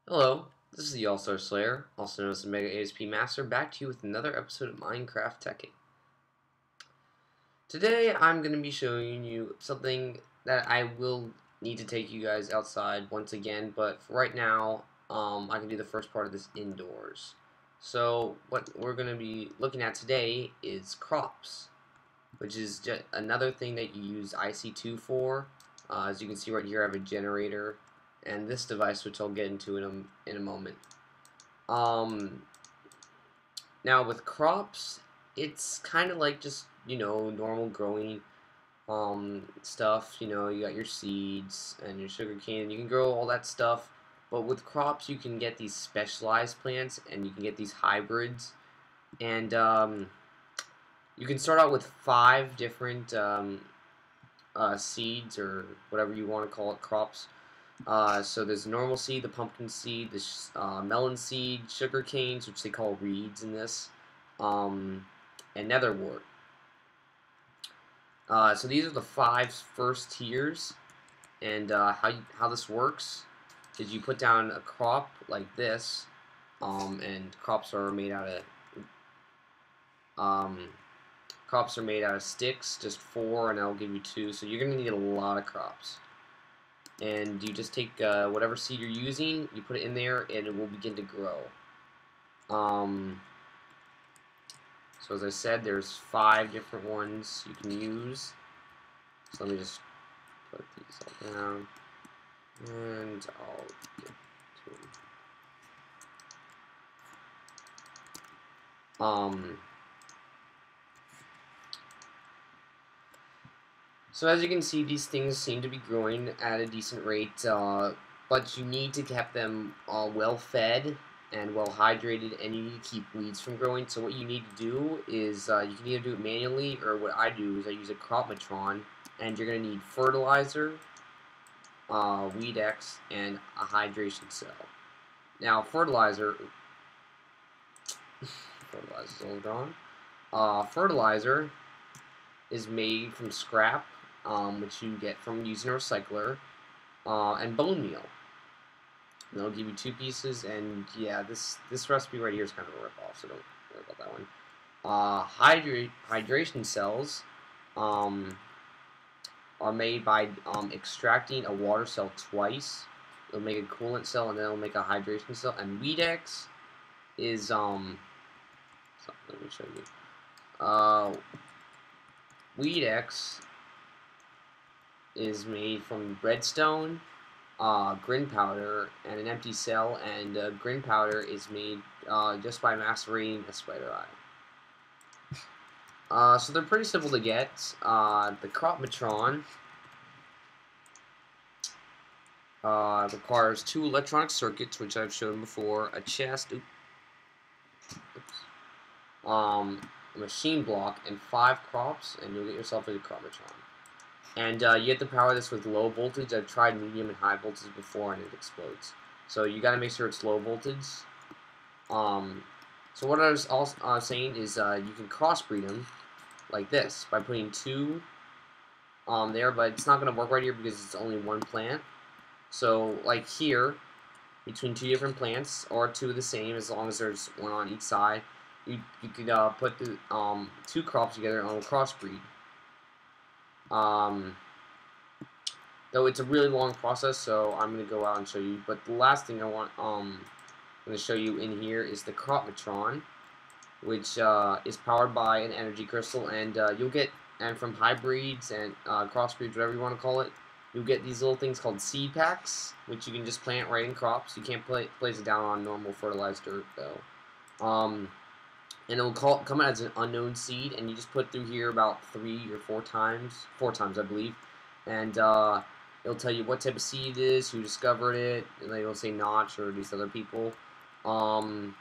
Hello, this is the All-Star Slayer, also known as the Mega ASP Master, back to you with another episode of Minecraft Teching. Today I'm going to be showing you something that I will need to take you guys outside once again, but for right now, I can do the first part of this indoors. So what we're going to be looking at today is crops, which is just another thing that you use IC2 for. As you can see right here, I have a generator, and this device, which I'll get into in a moment. Now with crops, it's kind of like just, normal growing stuff. You got your seeds and your sugar cane. You can grow all that stuff, but with crops, you can get these specialized plants and you can get these hybrids. And you can start out with 5 different seeds, or whatever you want to call it, crops. So there's the normal seed, the pumpkin seed, the melon seed, sugar canes, which they call reeds in this, and netherwort. So these are the 5 first tiers, and how this works is you put down a crop like this, and crops are made out of sticks, just 4, and I'll give you 2. So you're gonna need a lot of crops. And you just take whatever seed you're using, you put it in there, and it will begin to grow. So as I said, there's 5 different ones you can use. So let me just put these all down, and I'll get to them. So as you can see, these things seem to be growing at a decent rate, but you need to keep them well fed and well hydrated, and you need to keep weeds from growing. So what you need to do is you can either do it manually, or what I do is I use a Cropmatron, and you're going to need fertilizer, Weed X, and a hydration cell. Now fertilizer all gone. Fertilizer is made from scrap, which you get from using a recycler, and bone meal. And they'll give you 2 pieces, and yeah, this recipe right here is kind of a rip-off, so don't worry about that one. Hydration cells are made by extracting a water cell twice. It'll make a coolant cell, and then it'll make a hydration cell. And Weed X is let me show you. Weed X is made from redstone, grin powder, and an empty cell, and grin powder is made just by macerating a spider eye. So they're pretty simple to get. The Cropmatron requires 2 electronic circuits, which I've shown before, a chest, a machine block, and 5 crops, and you'll get yourself a Cropmatron. And you have to power this with low voltage. I've tried medium and high voltage before, and it explodes. So you got to make sure it's low voltage. So what I was also saying is you can crossbreed them like this by putting 2 there, but it's not going to work right here because it's only 1 plant. So like here, between 2 different plants, or 2 of the same, as long as there's 1 on each side, you could put the 2 crops together and crossbreed. Though it's a really long process, so I'm going to go out and show you. But the last thing I want I'm going to show you in here is the Cropmatron, which is powered by an energy crystal, and you'll get, and from hybrids and crossbreeds, whatever you want to call it, you'll get these little things called seed packs, which you can just plant right in crops. You can't place it down on normal fertilized dirt, though. And it'll come out as an unknown seed, and you just put through here about 3 or 4 times, I believe, and it'll tell you what type of seed it is, who discovered it, and it'll say Notch or these other people, and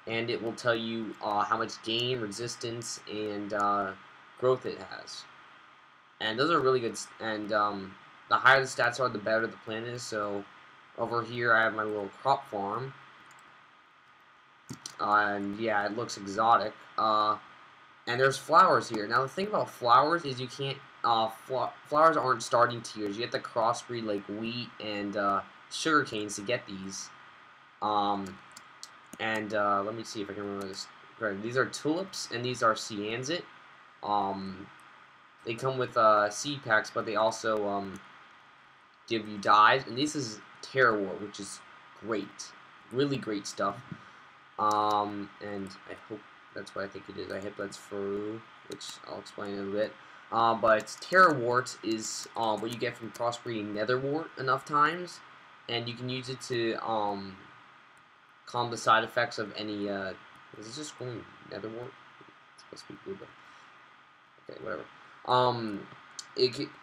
it will tell you how much gain, resistance, and growth it has. And those are really good, and the higher the stats are, the better the plant is. So over here I have my little crop farm. And yeah, it looks exotic. And there's flowers here. Now the thing about flowers is you can't. Flowers aren't starting tiers. You have to crossbreed like wheat and sugar canes to get these. And let me see if I can remember this. Right, these are tulips, and these are cyansit. They come with seed packs, but they also give you dyes, and this is Terror War, which is great, really great stuff. And I hope that's what I think it is. I hope that's Faru, which I'll explain in a bit. But Terror Wart is what you get from crossbreeding Netherwort enough times, and you can use it to calm the side effects of any. Is it just going Netherwort? It's supposed to be blue, but okay, whatever.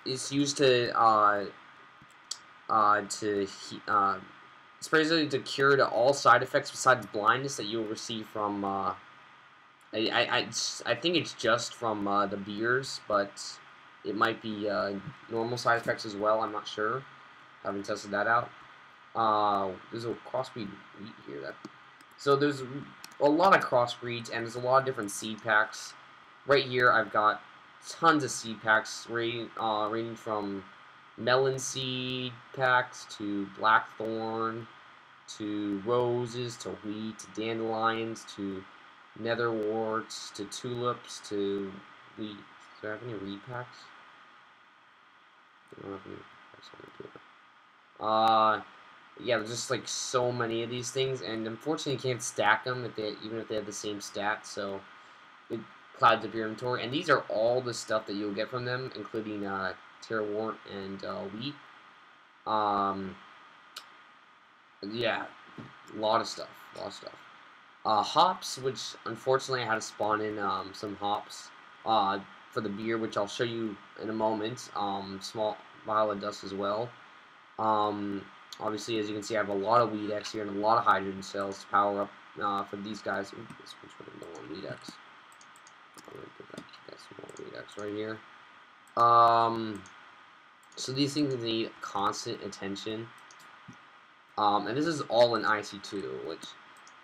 It's used to it's basically to cure to all side effects besides blindness that you'll receive from I think it's just from the beers, but it might be normal side effects as well. I'm not sure. I haven't tested that out. There's a crossbreed wheat here. So there's a lot of crossbreeds, and there's a lot of different seed packs. Right here, I've got tons of seed packs ranging from melon seed packs to blackthorn to roses to wheat to dandelions to netherworts to tulips to wheat. Do I have any reed packs? I don't have any packs on the yeah, there's just like so many of these things, and unfortunately you can't stack them even if they have the same stats, so it clouds up your inventory. And these are all the stuff that you'll get from them, including Terrawort and wheat. Yeah, a lot of stuff. Hops, which unfortunately I had to spawn in some hops for the beer, which I'll show you in a moment. Small vial of dust as well. Obviously, as you can see, I have a lot of Weed X here and a lot of hydrogen cells to power up for these guys. Ooh, this one's really low on Weed X. I'm gonna put that small Weed X right here. So these things need constant attention. And this is all in IC2, which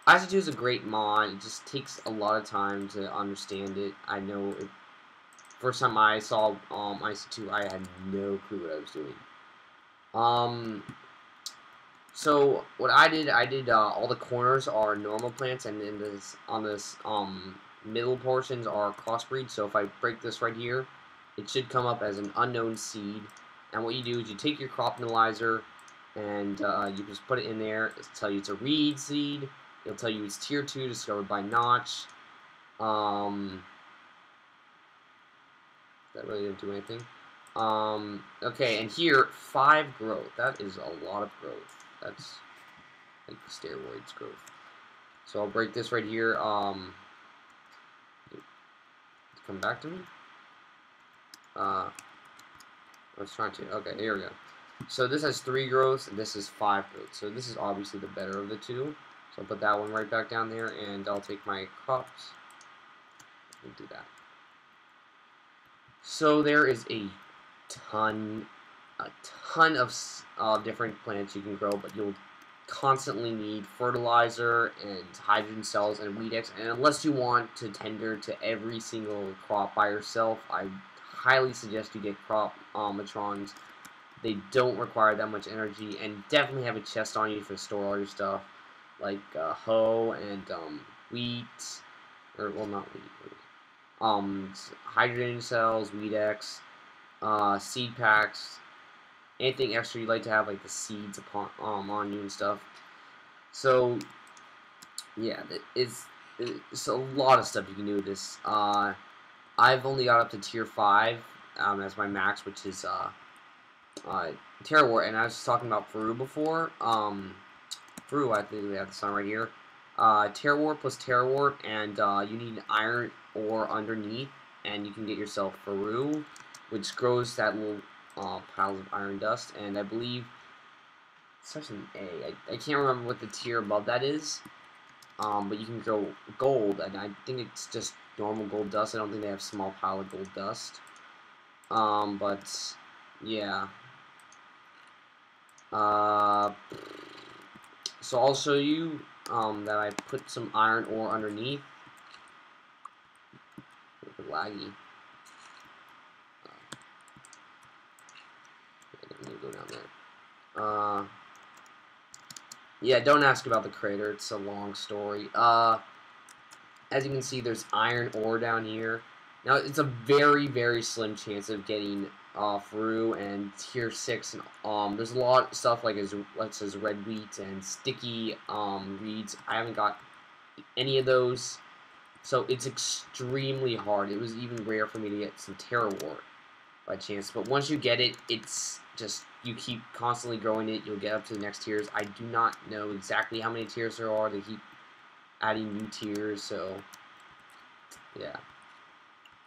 IC2 is a great mod. It just takes a lot of time to understand it. I know first time I saw IC2, I had no clue what I was doing. So what I did all the corners are normal plants, and in this middle portions are crossbreed. So if I break this right here, it should come up as an unknown seed. And what you do is you take your crop analyzer and you just put it in there. It'll tell you it's a reed seed. It'll tell you it's tier 2 discovered by Notch. That really didn't do anything. Okay, and here 5 growth. That is a lot of growth. That's like steroids growth. So I'll break this right here. Come back to me. I was trying to. Okay, here we go. So this has 3 growths, and this is 5 growths. So this is obviously the better of the two. So I'll put that one right back down there, and I'll take my crops and do that. So there is a ton of different plants you can grow, but you'll constantly need fertilizer and hydrogen cells and Weed X. And unless you want to tender to every single crop by yourself, I highly suggest you get crop matrons. They don't require that much energy, and definitely have a chest on you to store all your stuff, like hoe and wheat, or well, not wheat. Hydrogen cells, Weed X, seed packs, anything extra you'd like to have, like the seeds on you and stuff. So yeah, it's a lot of stuff you can do with this. I've only got up to tier 5 as my max, which is Terrawort, and I was talking about Faru before. Faru, I think we have the sun right here. Terrawort plus Terrawort, and you need an iron ore underneath, and you can get yourself Faru, which grows that little piles of iron dust, and I believe it starts in A. I can't remember what the tier above that is, but you can grow gold, and I think it's just normal gold dust. I don't think they have small pile of gold dust. But yeah. So I'll show you that I put some iron ore underneath. A little bit laggy. Let me go down there. Yeah, don't ask about the crater. It's a long story. As you can see, there's iron ore down here. Now, it's a very, very slim chance of getting through, and tier 6, and there's a lot of stuff like says red wheat and sticky reeds. I haven't got any of those, so it's extremely hard. It was even rare for me to get some terra wart by chance, but once you get it, it's just, you keep constantly growing it, you'll get up to the next tiers. I do not know exactly how many tiers there are. They keep adding new tiers, so yeah.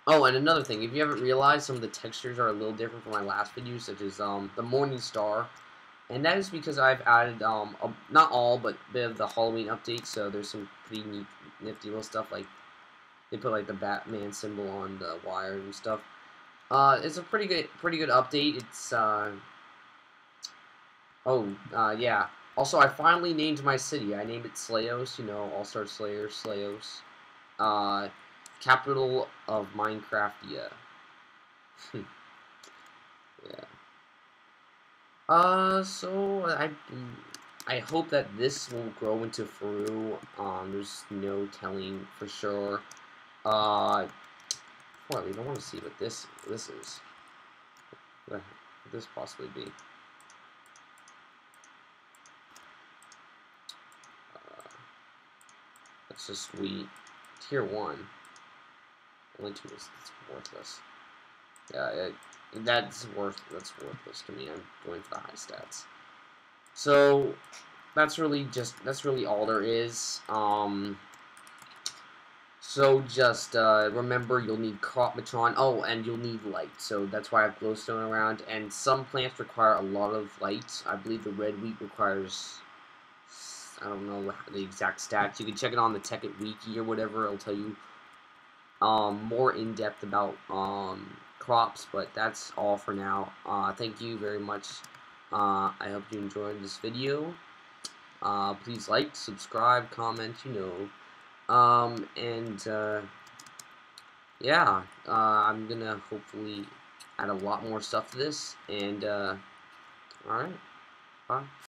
Oh, and another thing, if you haven't realized, some of the textures are a little different from my last video, such as the Morning Star, and that is because I've added not all, but a bit of the Halloween update. So there's some pretty neat, nifty little stuff, like they put like the Batman symbol on the wire and stuff. It's a pretty good update. It's yeah. Also, I finally named my city. I named it Slayos. You know, All-Star Slayer, Slayos. Capital of Minecraftia. Yeah. So I hope that this will grow into Faru. There's no telling for sure. Before I leave, I want to see what this is. What could this possibly be? That's just sweet. Tier 1. Only 2 is worthless. Yeah, that's worthless to me. I'm going for the high stats. So that's really all there is. So just remember, you'll need Crop-Matron. Oh, and you'll need light. So that's why I have glowstone around. And some plants require a lot of light. I believe the red wheat requires, I don't know the exact stats. You can check it on the Tech It Wiki or whatever. It'll tell you more in depth about crops. But that's all for now. Thank you very much. I hope you enjoyed this video. Please like, subscribe, comment, you know. Yeah, I'm gonna hopefully add a lot more stuff to this, and, alright, bye.